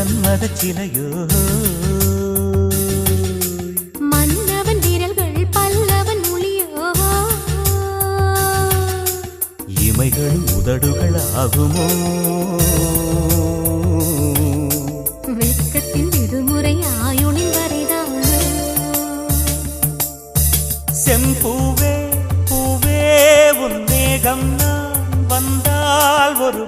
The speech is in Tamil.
மன்மத சிலையோ மன்னவன் விரல்கள் பல்லவன் மொழியோ இமைகள் உதடுகள் ஆகுமோ வெட்கத்தின் விடுமுறை ஆயுளின் வரைதான் செம்பூவே பூவே உன் மேகம் நான் வந்தால் ஒரு